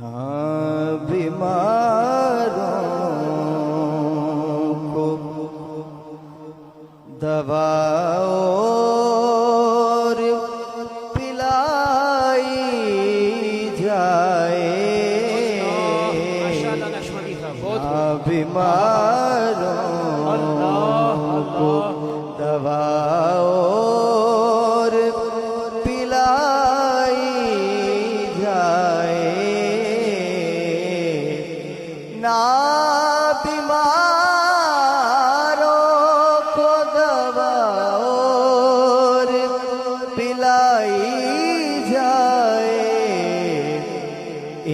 हाँ, बीमारों को दवा और पिलाई जाए। हाँ, बीमारों को दवा और पिलाई जाए। ना बीमारों को दवा और पिलाई जाए,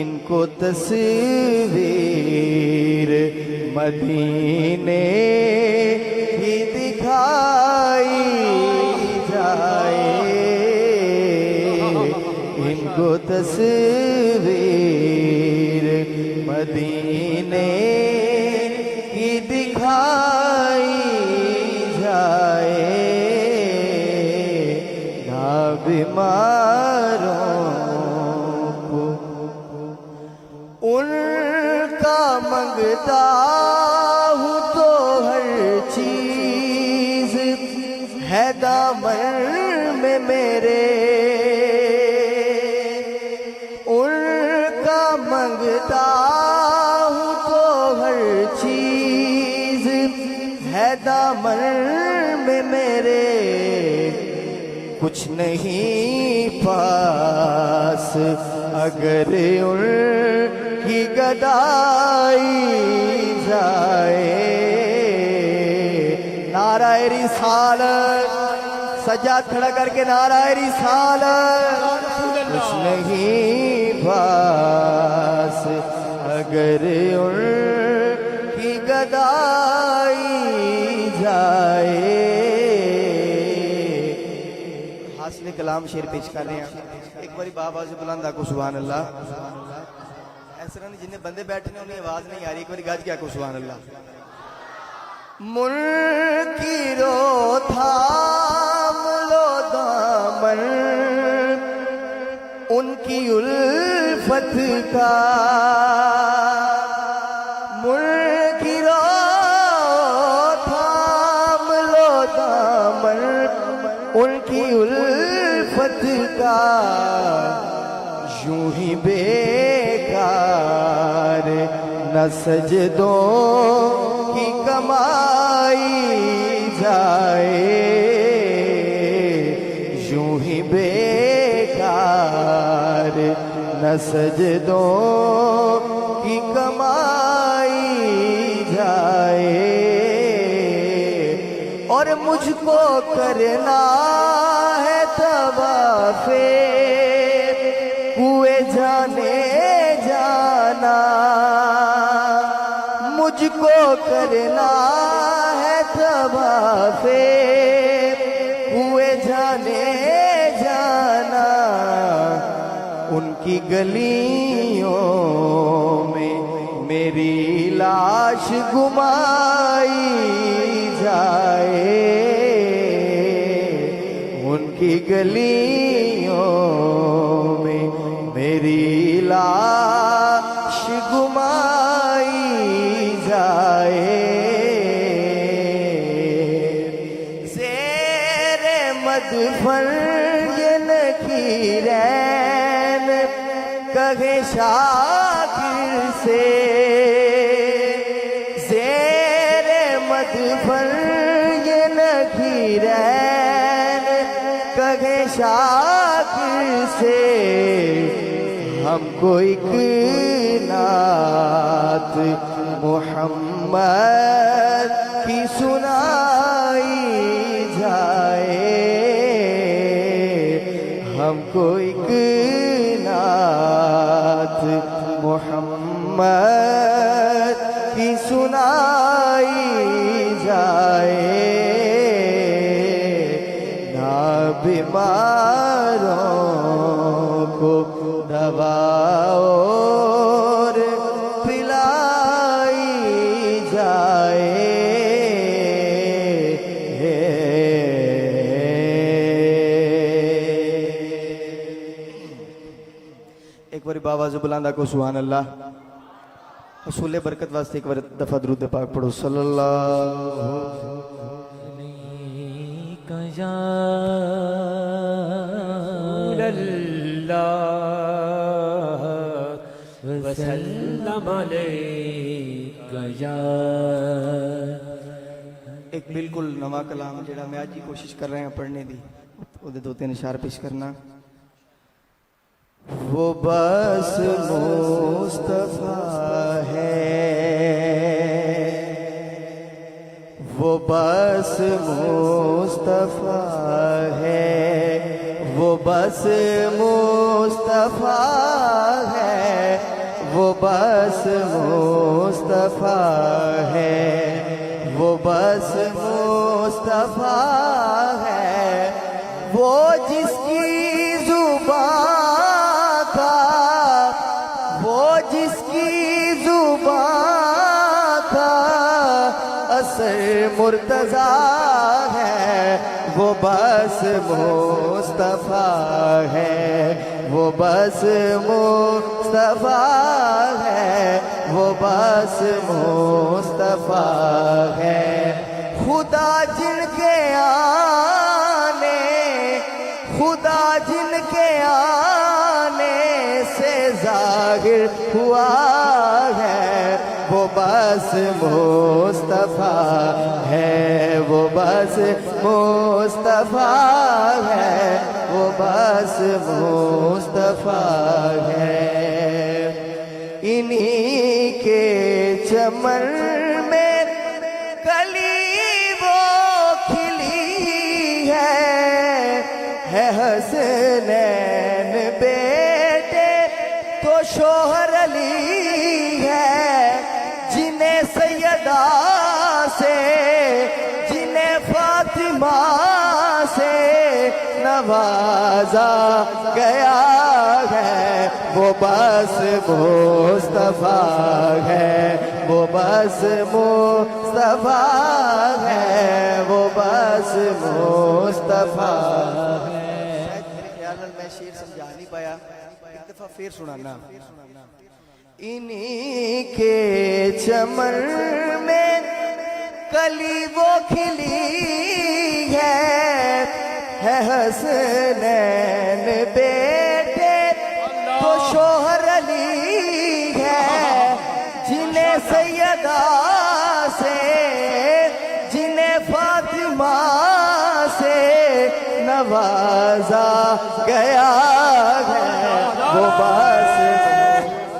इनको तस्वीर मदीने की दिखाई जाए। इनको तस्वीर मदीने की दिखाई जाए। ना बीमारों को उनका मंगता हूँ तो हर चीज है दामन में मेरे। उनका मंगता हूँ तो हर चीज है दामन में मेरे। कुछ नहीं पास अगर उनकी गदाई जाए। नाराए रिसालत, सज्जाद खड़ा करके नाराए रिसालत। कुछ नहीं पास अगर उनकी गदाई जाए। हासिल कलाम शेर पेश कर रहे हैं। एक बारी बाबा से बुलंद आको सुभान अल्लाह। ऐसा नहीं जिन्हें बंदे बैठे ने उन्हें आवाज नहीं आ रही। एक बारी गाज क्या को सुभान अल्लाह। मुनकिरो थाम लो दामन उनकी उल्फत का। मुनकिरो थाम लो दामन उनकी उल्फत का। यूं ही बेकार न सजदों की कमाई जाए। यूं ही बेकार न सजदों की कमाई जाए। और मुझको करना है तवाफ़े कुए जाने जाना। मुझको करना है तवाफ़े कुए जाने जाना। उनकी गलियों में मेरी लाश गुमाई जाए। उनकी गलियों में मेरी लाश गुमाई जाए। ज़ेरे मदफन ये नखीरैन कहे शाकिर से। ज़ेरे मदफन ये नखीरैन कहे शाकिर से। हमको एक नात मोहम्मद की सुनाई जाए। हमको एक नात मोहम्मद की सुनाई जाए। ना बीमारों को दवा और पिलाई जाए। एक बारी बाबा बुलंद आको सुभान अल्लाह। रसूल बरकत वास्ते एक बार दफा दरूद पाक पढ़ो सल्लल्लाहु एक बिल्कुल नवा कलाम जेड़ा मैं आज ही कोशिश कर रहे हैं पढ़ने दी ओदे दो तीन इशार पेश करना। वो बस मुस्तफा है, वो बस मुस्तफा है, वो बस मुस्तफा है, वो बस मुस्तफा है, वो बस मुस्तफा है, वो जिसकी जुबान का, वो जिसकी जुबान का असर मुर्तजा है, वो बस मुस्तफा है, वो बस मुस्तफा है, वो बस मुस्तफा है। खुदा जिनके आने, खुदा जिनके आने से जाहिर हुआ है, वो बस मुस्तफा है, वो बस मुस्तफा है, वो बस मुस्तफा है। इन्हीं के चमन में कली वो खिली है हसनैन बेटे तो शोहर अली है, जिन्हें सैयदा से, जिन्हें फातिमा से नवाजा गया है, वो बस मुस्तफा है, वो बस मुस्तफा है, वो बस मुस्तफा है। शायद मेरे ख्याल में मैं शेर समझा नहीं पाया, एक दफा फिर सुनाना। इन्हीं के चमन में कली वो खिली है हसनैन बेटे तो शोहर अली है, जिन्हें सैयदा से, जिन्हें फातिमा से नवाजा गया है, वो बस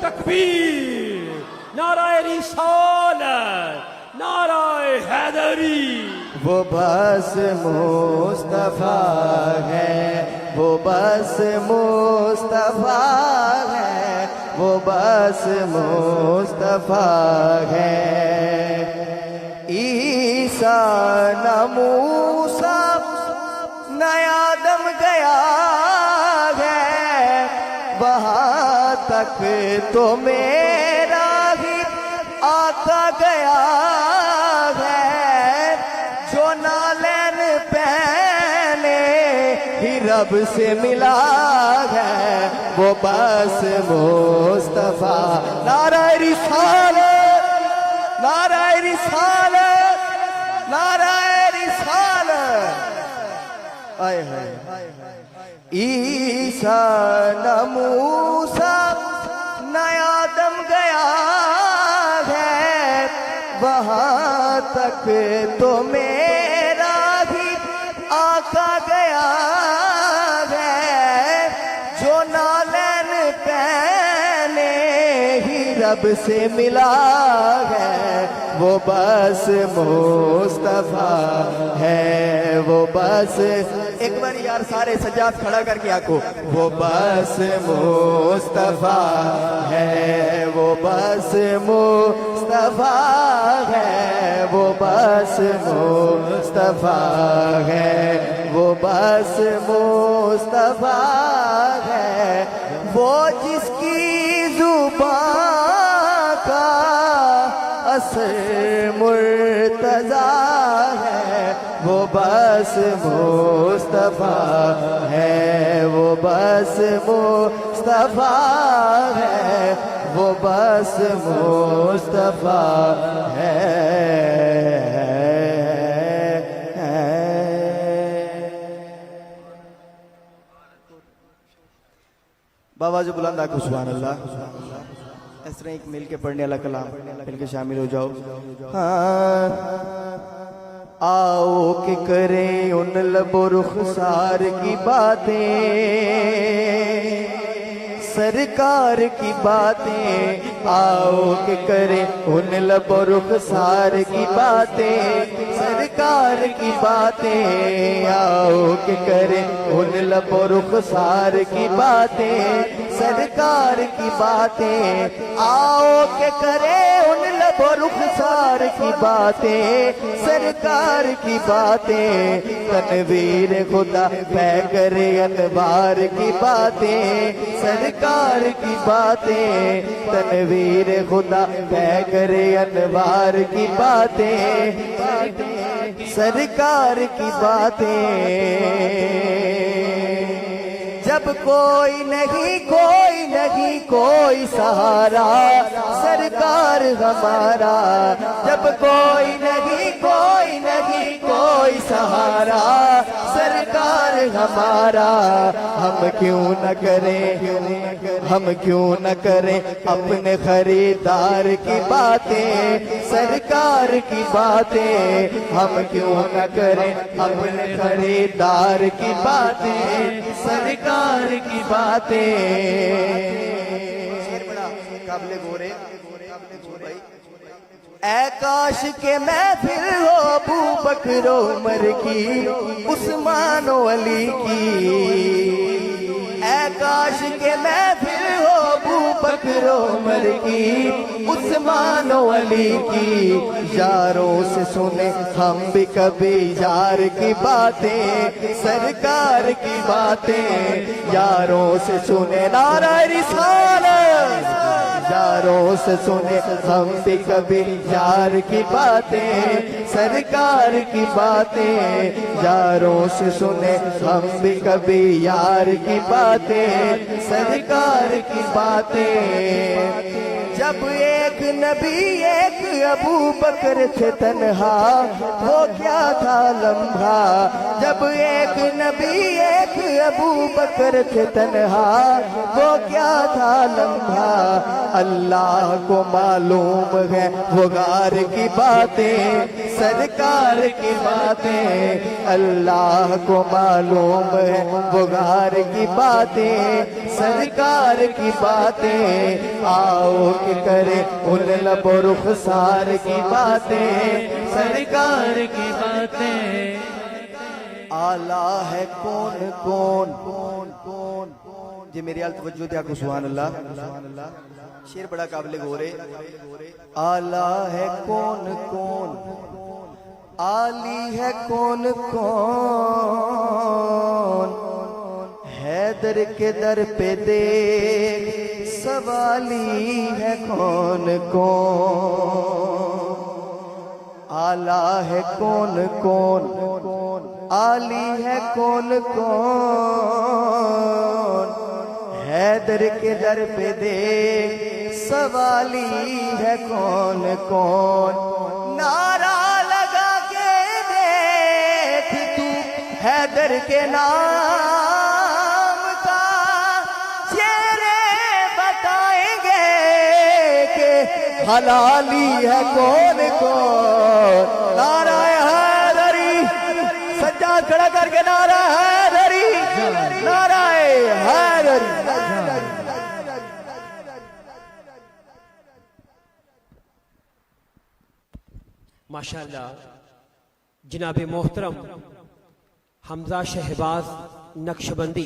तकबीर, नाराए रिसालत, नाराए हैदरी। वो बस मुस्तफा है, वो बस मुस्तफा है, वो बस मुस्तफा है। ईसा न मूसा न आदम गया है, वहाँ तक तो मेरा ही आका गया है, जो नालैन पहने ही रब से मिला है, वो बस मुस्तफा। नाराए रिसालत, नाराए रिसालत, नाराए रिसालत। आए हाय। ईसा न मूसा न आदम गया है, वहाँ तक तो मेरा भी आका गया है, जो नालैन पहने ही रब से मिला है, वो बस मुस्तफा है, वो बस। एक बार यार सारे सजाद खड़ा करके आको, वो बस मुस्तफा है, वो बस मुस्तफा है, वो बस मुस्तफा है, वो बस मुस्तफा है, वो जिसकी जुबान का असर मुर्तजा है, वो बस मुस्तफा है, वो बस मुस्तफा मुस्तफा है, वो बस मुस्तफा है। बाबा जो बुलंद आको सुभान अल्लाह। इस तरह एक मिल के पढ़ने वाला कलाम, मिल के शामिल हो जाओ। हाँ, आओ कि करें उन लबो रुखसार की बातें, सरकार की बातें। आओ कि करें उन लबो रुखसार की बातें, सरकार की बातें। आओ कि करें उन लबो रुखसार की बातें, सरकार की बातें। आओ कि करें उन लबो रुखसार की बातें, सरकार की बातें। तनवीर खुदा पै करे अनवार की बातें, सरकार की बातें। तनवीर खुदा पै करे अनवार की बातें, सरकार की बातें। जब कोई नहीं कोई नहीं कोई सहारा, सरकार हमारा। जब कोई नहीं कोई नहीं कोई सहारा, सरकार हमारा। हम क्यों न करें, हम क्यों न करें अपने खरीदार की बातें, सरकार की बातें। हम क्यों न करें अपने खरीदार की बातें, सरकार की बातें। शेर बड़ा काबिले गोरे भाई। ऐ काश के महफिल हो अबू बकर उमर की, उस्मान अली की। ऐ काश के महफिल हो अबू बकर उमर की, उस्मान अली की। यारों से सुने हम भी कभी यार की बातें, सरकार की बातें। यारों से सुने नारा रिसालत, यारों से सुने हम भी कभी यार की बातें, सरकार की बातें। यारों से सुने हम भी कभी यार की बातें, सरकार की बातें। जब एक नबी एक अबू बकर थे तन्हा, वो क्या था लम्हा। जब एक नबी एक अबू बकर थे तन्हा, वो क्या था लम्हा। अल्लाह को मालूम है वो गार की बातें, सरकार की बातें। अल्लाह को मालूम है वो गार की बातें, सरकार की बातें। आओ कि करें उन लबो रुखसार की बातें, सरकार की बातें। आला है कौन कौन कौन कौन जी मेरी आल तवज्जो दिया को सुभान अल्लाह। शेर बड़ा काबिल गोरे। आला है कौन कौन, आली है कौन कौन। हैदर के दर पे देख सवाली है कौन कौन। आला है कौन कौन, आली है कौन कौन। हैदर के दर पे देख सवाली है कौन कौन। नारा लगा के देख तू हैदर के नाम का, चेहरे बताएंगे कि हलाली है कौन कौन। नारा हैदरी, सज्जाद खड़ा करके नारा हैदरी, नारा हैदरी। माशाअल्लाह जनाब मोहतरम हमजा शहबाज नक्शबंदी